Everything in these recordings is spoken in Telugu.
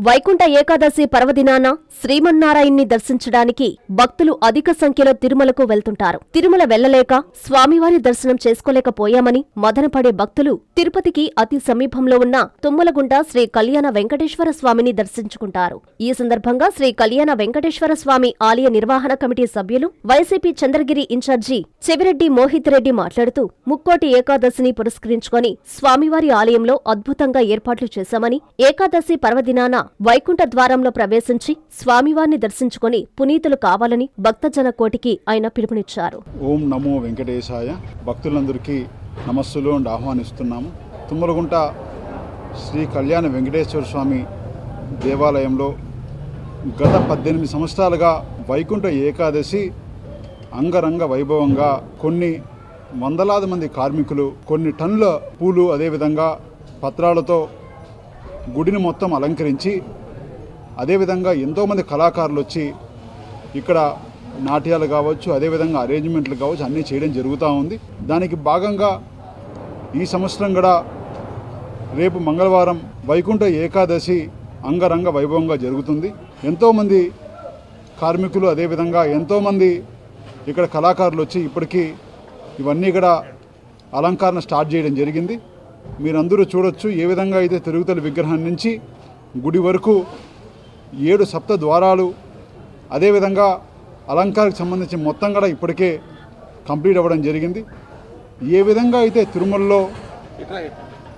వైకుంఠ ఏకాదశి పర్వదినాన శ్రీమన్నారాయణ్ణి దర్శించడానికి భక్తులు అధిక సంఖ్యలో తిరుమలకు వెళ్తుంటారు. తిరుమల వెళ్లలేక స్వామివారి దర్శనం చేసుకోలేకపోయామని మదనపడే భక్తులు తిరుపతికి అతి సమీపంలో ఉన్న తుమ్మలగుంట శ్రీ కళ్యాణ వెంకటేశ్వర స్వామిని దర్శించుకుంటారు. ఈ సందర్భంగా శ్రీ కళ్యాణ వెంకటేశ్వర స్వామి ఆలయ నిర్వహణ కమిటీ సభ్యులు వైసీపీ చంద్రగిరి ఇన్ఛార్జి చెవిరెడ్డి మోహిత్ రెడ్డి మాట్లాడుతూ ముక్కోటి ఏకాదశిని పురస్కరించుకొని స్వామివారి ఆలయంలో అద్భుతంగా ఏర్పాట్లు చేశామని, ఏకాదశి పర్వదినాన వైకుంఠ ద్వారంలో ప్రవేశించి స్వామివారిని దర్శించుకొని పునీతులు కావాలని భక్తజన కోటికి ఆయన పిలుపునిచ్చారు. ఓం నమో వెంకటేశాయ. భక్తులందరికీ నమస్సులు అండ్ ఆహ్వానిస్తున్నాము. తుమ్మలగుంట శ్రీ కళ్యాణ వెంకటేశ్వర స్వామి దేవాలయంలో గత 18 సంవత్సరాలుగా వైకుంఠ ఏకాదశి అంగరంగ వైభవంగా కొన్ని వందలాది మంది కార్మికులు కొన్ని టన్నుల పూలు అదేవిధంగా పత్రాలతో గుడిని మొత్తం అలంకరించి, అదేవిధంగా ఎంతోమంది కళాకారులు వచ్చి ఇక్కడ నాట్యాలు కావచ్చు, అదేవిధంగా అరేంజ్మెంట్లు కావచ్చు, అన్నీ చేయడం జరుగుతూ ఉంది. దానికి భాగంగా ఈ సంవత్సరం కూడా రేపు మంగళవారం వైకుంఠ ఏకాదశి అంగరంగ వైభవంగా జరుగుతుంది. ఎంతోమంది కార్మికులు అదేవిధంగా ఎంతోమంది ఇక్కడ కళాకారులు వచ్చి ఇప్పటికీ ఇవన్నీ కూడా అలంకరణ స్టార్ట్ చేయడం జరిగింది. మీరందరూ చూడొచ్చు ఏ విధంగా అయితే తిరుగుతల విగ్రహం నుంచి గుడి వరకు 7 సప్త ద్వారాలు, అదేవిధంగా అలంకారకు సంబంధించి మొత్తం కూడా ఇప్పటికే కంప్లీట్ అవ్వడం జరిగింది. ఏ విధంగా అయితే తిరుమలలో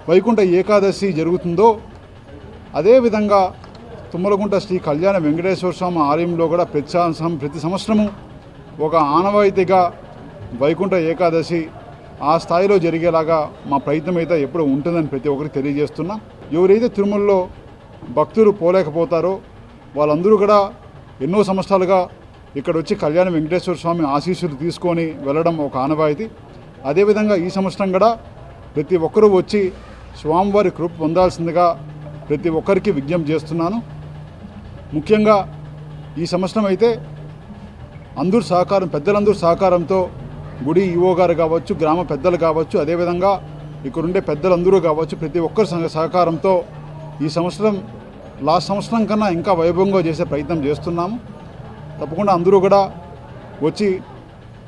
వైకుంఠ ఏకాదశి జరుగుతుందో అదేవిధంగా తుమ్మలగుంట శ్రీ కళ్యాణ వెంకటేశ్వర స్వామి ఆలయంలో కూడా ప్రతి సంవత్సరము ఒక ఆనవాయితీగా వైకుంఠ ఏకాదశి ఆ స్థాయిలో జరిగేలాగా మా ప్రయత్నం అయితే ఎప్పుడు ఉంటుందని ప్రతి ఒక్కరికి తెలియజేస్తున్నా. ఎవరైతే తిరుమలలో భక్తులు పోలేకపోతారో వాళ్ళందరూ కూడా ఎన్నో సంవత్సరాలుగా ఇక్కడ వచ్చి కళ్యాణ వెంకటేశ్వర స్వామి ఆశీస్సులు తీసుకొని వెళ్ళడం ఒక ఆనవాయితీ. అదేవిధంగా ఈ సంవత్సరం కూడా ప్రతి ఒక్కరూ వచ్చి స్వామివారి కృప పొందాల్సిందిగా ప్రతి ఒక్కరికి విజ్ఞప్తి చేస్తున్నాను. ముఖ్యంగా ఈ సంవత్సరం అయితే అందరూ సహకారం, పెద్దలందరూ సహకారంతో గుడి ఈవో గారు కావచ్చు, గ్రామ పెద్దలు కావచ్చు, అదేవిధంగా ఇక్కడుండే పెద్దలందరూ కావచ్చు, ప్రతి ఒక్కరి సహకారంతో ఈ సంవత్సరం లాస్ట్ సంవత్సరం కన్నా ఇంకా వైభవంగా చేసే ప్రయత్నం చేస్తున్నాము. తప్పకుండా అందరూ కూడా వచ్చి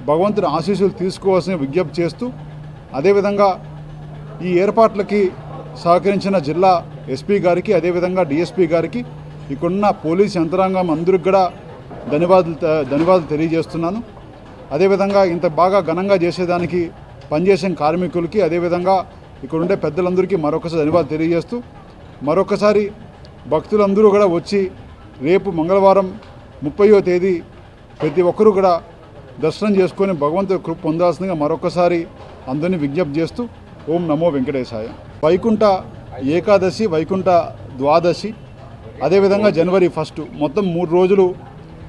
భగవంతుని ఆశీస్సులు తీసుకోవాల్సిన విజ్ఞప్తి చేస్తూ, అదేవిధంగా ఈ ఏర్పాట్లకి సహకరించిన జిల్లా ఎస్పీ గారికి, అదేవిధంగా డిఎస్పీ గారికి, ఇక్కడున్న పోలీస్ యంత్రాంగం అందరికి కూడా ధన్యవాదాలు తెలియజేస్తున్నాను. అదేవిధంగా ఇంత బాగా ఘనంగా చేసేదానికి పనిచేసిన కార్మికులకి, అదేవిధంగా ఇక్కడ ఉండే పెద్దలందరికీ మరొకసారి ధన్యవాదాలు తెలియజేస్తూ, మరొకసారి భక్తులందరూ కూడా వచ్చి రేపు మంగళవారం 30వ తేదీ ప్రతి ఒక్కరూ కూడా దర్శనం చేసుకొని భగవంతుడి కృప పొందాల్సిందిగా మరొకసారి అందరినీ విజ్ఞప్తి చేస్తూ ఓం నమో వెంకటేశాయ. వైకుంఠ ఏకాదశి, వైకుంఠ ద్వాదశి, అదేవిధంగా జనవరి 1 మొత్తం 3 రోజులు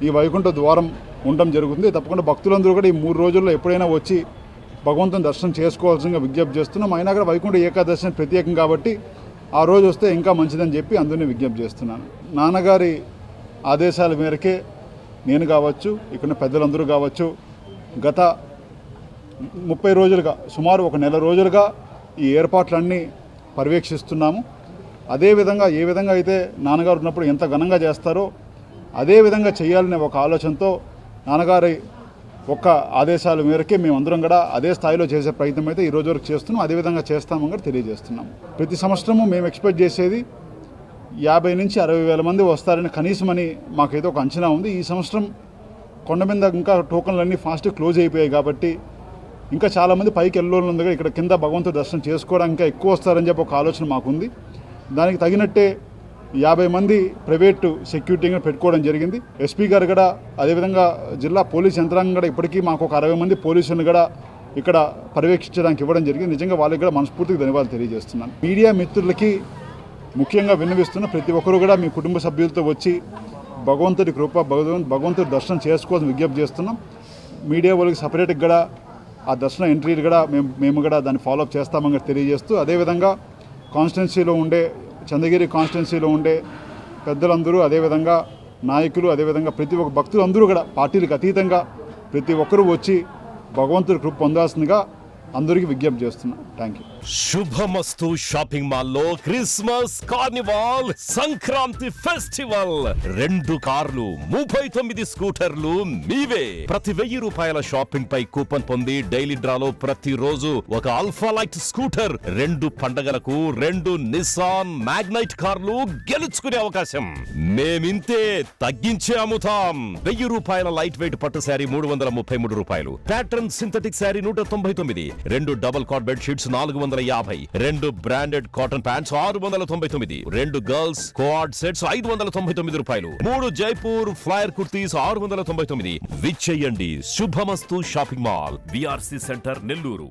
ఈ వైకుంఠ ద్వారం ఉండడం జరుగుతుంది. తప్పకుండా భక్తులందరూ కూడా ఈ 3 రోజుల్లో ఎప్పుడైనా వచ్చి భగవంతుని దర్శనం చేసుకోవాల్సిందిగా విజ్ఞప్తి చేస్తున్నాం. అయినా కూడా వైకుంఠ ఏకాదశి ప్రత్యేకం కాబట్టి ఆ రోజు వస్తే ఇంకా మంచిదని చెప్పి అందరినీ విజ్ఞప్తి చేస్తున్నాను. నాన్నగారి ఆదేశాల మేరకే నేను కావచ్చు, ఇక్కడ పెద్దలందరూ కావచ్చు, గత 30 రోజులుగా సుమారు 1 నెల రోజులుగా ఈ ఏర్పాట్లన్నీ పర్యవేక్షిస్తున్నాము. అదేవిధంగా ఏ విధంగా అయితే నాన్నగారు ఉన్నప్పుడు ఎంత ఘనంగా చేస్తారో అదే విధంగా చేయాలనే ఒక ఆలోచనతో నాన్నగారి ఒక్క ఆదేశాల మేరకే మేమందరం కూడా అదే స్థాయిలో చేసే ప్రయత్నం అయితే ఈ రోజు వరకు చేస్తున్నాం. అదేవిధంగా చేస్తామని కూడా తెలియజేస్తున్నాం. ప్రతి సంవత్సరము మేము ఎక్స్పెక్ట్ చేసేది 50 నుంచి 60 వేల మంది వస్తారని కనీసమని మాకైతే ఒక అంచనా ఉంది. ఈ సంవత్సరం కొండ మీద ఇంకా టోకన్లన్నీ ఫాస్ట్ క్లోజ్ అయిపోయాయి కాబట్టి ఇంకా చాలామంది పైకి వెళ్ళోళ్ళందుగా ఇక్కడ కింద భగవంతుడు దర్శనం చేసుకోవడానికి ఇంకా ఎక్కువ వస్తారని చెప్పి ఒక ఆలోచన మాకుంది. దానికి తగినట్టే 50 మంది ప్రైవేటు సెక్యూరిటీగా పెట్టుకోవడం జరిగింది. ఎస్పీ గారు కూడా అదేవిధంగా జిల్లా పోలీస్ యంత్రాంగం కూడా ఇప్పటికీ మాకు ఒక 60 మంది పోలీసులను కూడా ఇక్కడ పర్యవేక్షించడానికి ఇవ్వడం జరిగింది. నిజంగా వాళ్ళకి కూడా మనస్ఫూర్తిగా ధన్యవాదాలు తెలియజేస్తున్నాను. మీడియా మిత్రులకి ముఖ్యంగా విన్నవిస్తున్న ప్రతి ఒక్కరు కూడా మీ కుటుంబ సభ్యులతో వచ్చి భగవంతుడి కృప, భగవంతుడి దర్శనం చేసుకోవాలని విజ్ఞప్తి చేస్తున్నాం. మీడియా వాళ్ళకి సపరేట్గా కూడా ఆ దర్శన ఎంట్రీలు కూడా మేము కూడా దాన్ని ఫాలోఅప్ చేస్తామని తెలియజేస్తూ, అదేవిధంగా కాన్స్టిట్యున్సీలో ఉండే చంద్రగిరి కాన్స్టిట్యున్సీలో ఉండే పెద్దలందరూ, అదేవిధంగా నాయకులు, అదేవిధంగా ప్రతి ఒక్క భక్తులందరూ కూడా పార్టీలకు అతీతంగా ప్రతి ఒక్కరూ వచ్చి భగవంతుడి కృప పొందాల్సిందిగా అందరికీ విజ్ఞప్తి చేస్తున్నాను. Thank you. శుభమస్తు షాపింగ్ మాల్లో క్రిస్మస్ కార్నివాల్ సంక్రాంతి ఫెస్టివల్ 2 కార్లు 39 స్కూటర్లు మీవే. ప్రతి 1000 రూపాయల షాపింగ్ పై కూపన్ పొంది డైలీ డ్రాలో ప్రతిరోజు ఒక అల్ఫా లైట్ స్కూటర్, 2 పండగలకు 2 నిసాన్ మ్యాగ్నైట్ కార్లు గెలుచుకునే అవకాశం. మేమింతే తగ్గించే అమ్ముతాం. 1000 రూపాయల లైట్ వెయిట్ పట్టు శారీ 333 రూపాయలు, pattern synthetic saree 199, 2 double cot bed sheets 450, 2 branded cotton pants 699, 2 girls coord sets 599 రూపాయలు, 3 జైపూర్ ఫ్లైర్ కుర్తీస్ 699. విచ్చేయండి Shubhamastu shopping mall, VRC centre, Nellore.